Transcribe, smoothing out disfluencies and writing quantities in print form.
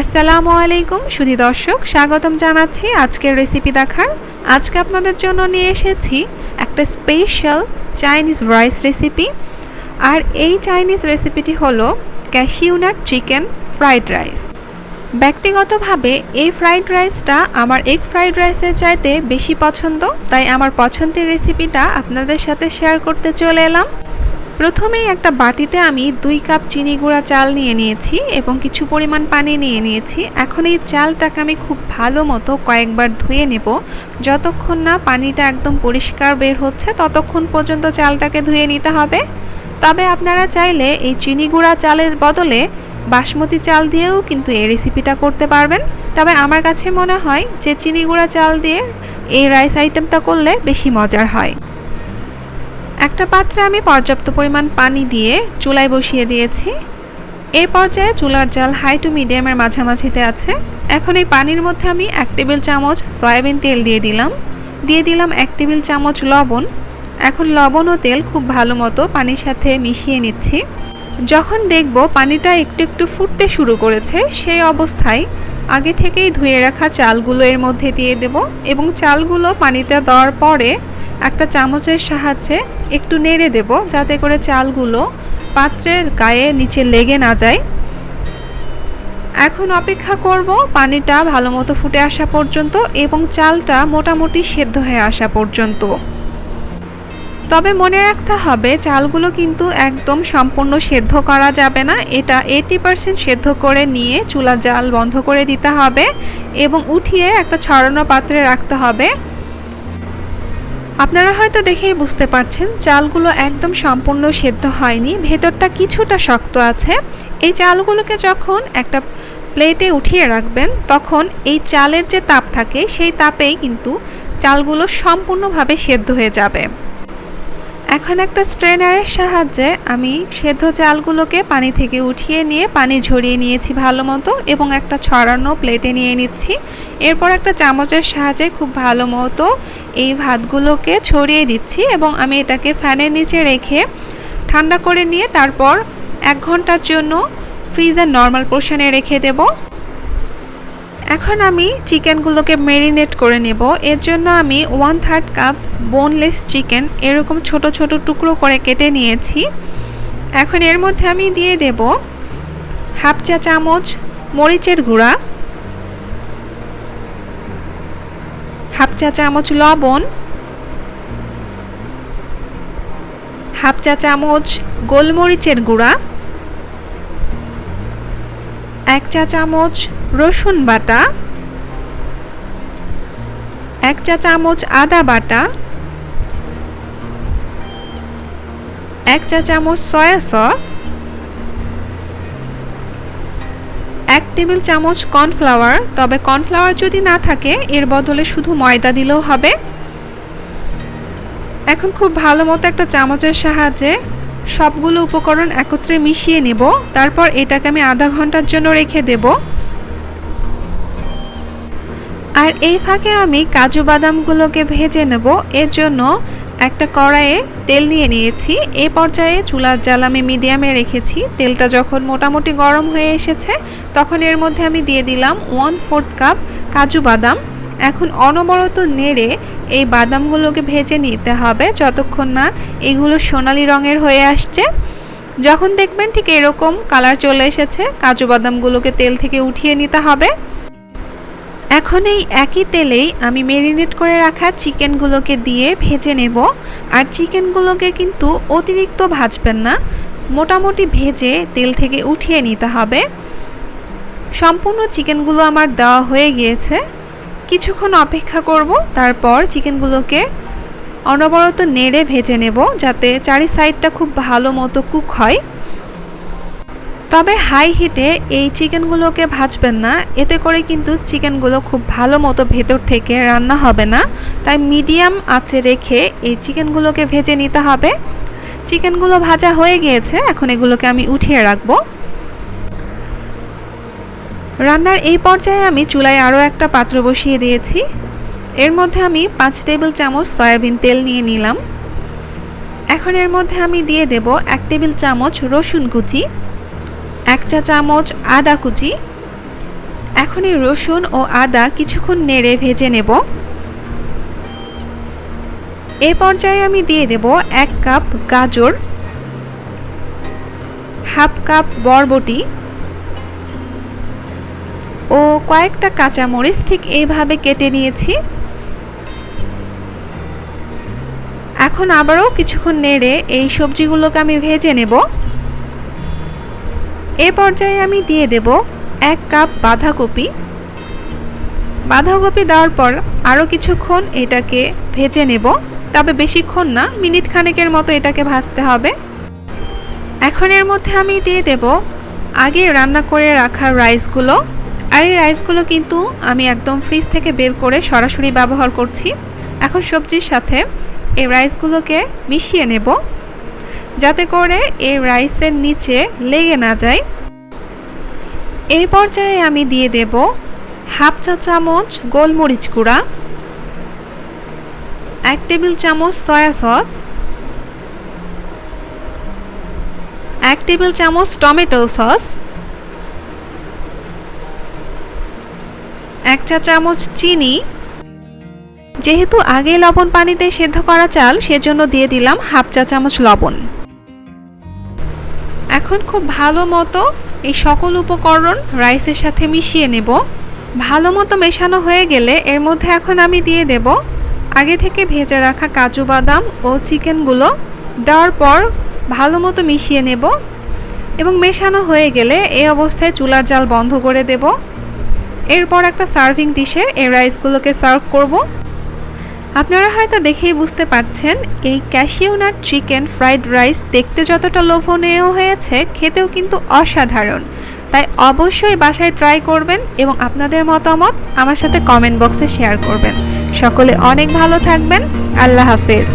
আসসালামু আলাইকুম সুধী দর্শক, স্বাগতম জানাচ্ছি আজকের রেসিপি দেখার। আজকে আপনাদের জন্য নিয়ে এসেছি একটা স্পেশাল চাইনিজ রাইস রেসিপি। আর এই চাইনিজ রেসিপিটি হলো cashew nut chicken fried rice. ব্যক্তিগতভাবে এই ফ্রাইড রাইসটা আমার এগ ফ্রাইড রাইসের চাইতে বেশি পছন্দ, তাই আমার পছন্দের রেসিপিটা আপনাদের সাথে শেয়ার করতে চলে এলাম। প্রথমেই একটা বাটিতে আমি 2 কাপ চিনি গুঁড়া চাল নিয়ে নিয়েছি এবং কিছু পরিমাণ পানি নিয়ে নিয়েছি। এখন এই চালটাকে আমি খুব ভালো মতো কয়েকবার ধুয়ে নেব। যতক্ষণ না পানিটা একদম পরিষ্কার বের হচ্ছে ততক্ষণ পর্যন্ত চালটাকে ধুয়ে নিতে হবে। তবে আপনারা চাইলে এই চিনি গুঁড়া চালের বদলে বাসমতি চাল দিয়েও কিন্তু এই রেসিপিটা করতে পারবেন। তবে আমার কাছে মনে হয় যে চিনি গুঁড়া চাল দিয়ে এই রাইস আইটেমটা করলে বেশি মজার হয়। একটা পাত্রে আমি পর্যাপ্ত পরিমাণ পানি দিয়ে চুলায় বসিয়ে দিয়েছি। এই পর্যায়ে চুলার জাল হাই টু মিডিয়ামের মাঝামাঝিতে আছে। এখন এই পানির মধ্যে আমি 1 টেবিল চামচ সয়াবিন তেল দিয়ে দিলাম 1 টেবিল চামচ লবণ। এখন লবণ ও তেল খুব ভালো মতো পানির সাথে মিশিয়ে নিচ্ছি। যখন দেখব পানিটা একটু একটু ফুটতে শুরু করেছে, সেই অবস্থায় আগে থেকেই ধুয়ে রাখা চালগুলো এর মধ্যে দিয়ে দেব এবং চালগুলো পানিতে দেওয়ার পরে একটা চামচের সাহায্যে একটু নেড়ে দেব, যাতে করে চালগুলো পাত্রের গায়ে নিচে লেগে না যায়। এখন অপেক্ষা করব পানিটা ভালো মতো ফুটে আসা পর্যন্ত এবং চালটা মোটামুটি সেদ্ধ হয়ে আসা পর্যন্ত। তবে মনে রাখতে হবে চালগুলো কিন্তু একদম সম্পূর্ণ সেদ্ধ করা যাবে না। এটা 80% সেদ্ধ করে নিয়ে চুলার জাল বন্ধ করে দিতে হবে এবং উঠিয়ে একটা ছড়ানো পাত্রে রাখতে হবে। আপনারা হয়তো দেখেই বুঝতে পারছেন চালগুলো একদম সম্পূর্ণ সেদ্ধ হয়নি, ভেতরটা কিছুটা শক্ত আছে। এই চালগুলোকে যখন একটা প্লেটে উঠিয়ে রাখবেন তখন এই চালের যে তাপ থাকে সেই তাপেই কিন্তু চালগুলো সম্পূর্ণভাবে সেদ্ধ হয়ে যাবে। এখন একটা স্ট্রেনারের সাহায্যে আমি সেদ্ধ চালগুলোকে পানি থেকে উঠিয়ে নিয়ে পানি ঝরিয়ে নিয়েছি ভালো মতো এবং একটা ছড়ানো প্লেটে নিয়ে নিচ্ছি। এরপর একটা চামচের সাহায্যে খুব ভালো মতো এই ভাতগুলোকে ছড়িয়ে দিচ্ছি এবং আমি এটাকে ফ্যানের নিচে রেখে ঠান্ডা করে নিয়ে তারপর 1 ঘন্টার জন্য ফ্রিজের নর্মাল পোর্শনে রেখে দেব। এখন আমি চিকেনগুলোকে ম্যারিনেট করে নেব। এর জন্য আমি 1/3 কাপ বোনলেস চিকেন এরকম ছোট ছোট টুকরো করে কেটে নিয়েছি। এখন এর মধ্যে আমি দিয়ে দেব 1/2 চা চামচ মরিচের গুঁড়া, 1/2 চা চামচ লবণ, 1/2 চা চামচ গোলমরিচের গুঁড়া, 1 চা চামচ রসুন বাটা, 1 চা চামচ আদা বাটা, 1 চা চামচ সয়া সস, 1 টেবিল চামচ কর্নফ্লাওয়ার। তবে কর্নফ্লাওয়ার যদি না থাকে এর বদলে শুধু ময়দা দিলেও হবে। এখন খুব ভালো মতো একটা চামচের সাহায্যে সবগুলো উপকরণ একত্রে মিশিয়ে নেব। তারপর এটাকে আমি আধা ঘন্টার জন্য রেখে দেব। আর এই ফাঁকে আমি কাজু বাদামগুলোকে ভেজে নেব। এর জন্য একটা কড়াইয়ে তেল নিয়ে নিয়েছি। এই পর্যায়ে চুলার জাল আমি মিডিয়ামে রেখেছি। তেলটা যখন মোটামুটি গরম হয়ে এসেছে তখন এর মধ্যে আমি দিয়ে দিলাম 1/4 কাপ কাজু বাদাম। এখন অনবরত নেড়ে এই বাদামগুলোকে ভেজে নিতে হবে যতক্ষণ না এগুলো সোনালি রঙের হয়ে আসছে। যখন দেখবেন ঠিক এরকম কালার চলে এসেছে কাজু বাদামগুলোকে তেল থেকে উঠিয়ে নিতে হবে। এখন এই একই তেলেই আমি ম্যারিনেট করে রাখা চিকেনগুলোকে দিয়ে ভেজে নেব। আর চিকেনগুলোকে কিন্তু অতিরিক্ত ভাজবেন না, মোটামুটি ভেজে তেল থেকে উঠিয়ে নিতে হবে। সম্পূর্ণ চিকেনগুলো আমার দেওয়া হয়ে গিয়েছে। কিছুক্ষণ অপেক্ষা করব, তারপর চিকেনগুলোকে অনবরত নেড়ে ভেজে নেব যাতে চারি সাইডটা খুব ভালো মতো কুক হয়। তবে হাই হিটে এই চিকেনগুলোকে ভাজবেন না, এতে করে কিন্তু চিকেনগুলো খুব ভালো মতো ভেতর থেকে রান্না হবে না। তাই মিডিয়াম আঁচে রেখে এই চিকেনগুলোকে ভেজে নিতে হবে। চিকেনগুলো ভাজা হয়ে গিয়েছে, এখন এগুলোকে আমি উঠিয়ে রাখবো। রান্নার এই পর্যায়ে আমি চুলায় আরও একটা পাত্র বসিয়ে দিয়েছি। এর মধ্যে আমি 5 টেবিল চামচ সয়াবিন তেল নিয়ে নিলাম। এখন এর মধ্যে আমি দিয়ে দেব 1 টেবিল চামচ রসুন কুচি, 1 চা চামচ আদা কুচি, এখন এই রসুন ও আদা কিছুক্ষণ নেড়ে ভেজে নেব। এই পর্যায়ে আমি দিয়ে দেব 1 কাপ গাজর, হাফ কাপ বরবটি ও কয়েকটা কাঁচামরিচ ঠিক এইভাবে কেটে নিয়েছি। এখন আবারও কিছুক্ষণ নেড়ে এই সবজিগুলোকে আমি ভেজে নেব। এই পর্যায়ে আমি দিয়ে দেব 1 কাপ বাঁধাকপি। বাঁধাকপি দেওয়ার পর আরও কিছুক্ষণ এটাকে ভেজে নেব, তবে বেশিক্ষণ না, মিনিট খানেকের মতো এটাকে ভাজতে হবে। এখন এর মধ্যে আমি দিয়ে দেব আগে রান্না করে রাখা রাইসগুলো। আর এই রাইসগুলো কিন্তু আমি একদম ফ্রিজ থেকে বের করে সরাসরি ব্যবহার করছি। এখন সবজির সাথে এই রাইসগুলোকে মিশিয়ে নেব, যাতে করে এই রাইসের নিচে লেগে না যায়। এই পর্যায়ে আমি দিয়ে দেব হাফ চা চামচ গোলমরিচ গুঁড়া, 1 টেবিল চামচ সয়া সস, 1 টেবিল চামচ টমেটো সস, 1 চা চামচ চিনি। যেহেতু আগে লবণ পানিতে সেদ্ধ করা চাল, সেজন্য দিয়ে দিলাম হাফ চা চামচ লবণ। এখন খুব ভালো মতো এই সকল উপকরণ রাইসের সাথে মিশিয়ে নেব। ভালো মতো মেশানো হয়ে গেলে এর মধ্যে এখন আমি দিয়ে দেব আগে থেকে ভেজে রাখা কাজু বাদাম ও চিকেনগুলো। দেওয়ার পর ভালো মতো মিশিয়ে নেব এবং মেশানো হয়ে গেলে এই অবস্থায় চুলার জাল বন্ধ করে দেব। এরপর একটা সার্ভিং ডিশে এই রাইসগুলোকে সার্ভ করব। আপনারা হয়তো দেখেই বুঝতে পারছেন এই cashew nut chicken fried rice দেখতে যতটা লোভনীয় হয়েছে, খেতেও কিন্তু অসাধারণ। তাই অবশ্যই বাসায় ট্রাই করবেন এবং আপনাদের মতামত আমার সাথে কমেন্ট বক্সে শেয়ার করবেন। সকলে অনেক ভালো থাকবেন। আল্লাহ হাফেজ।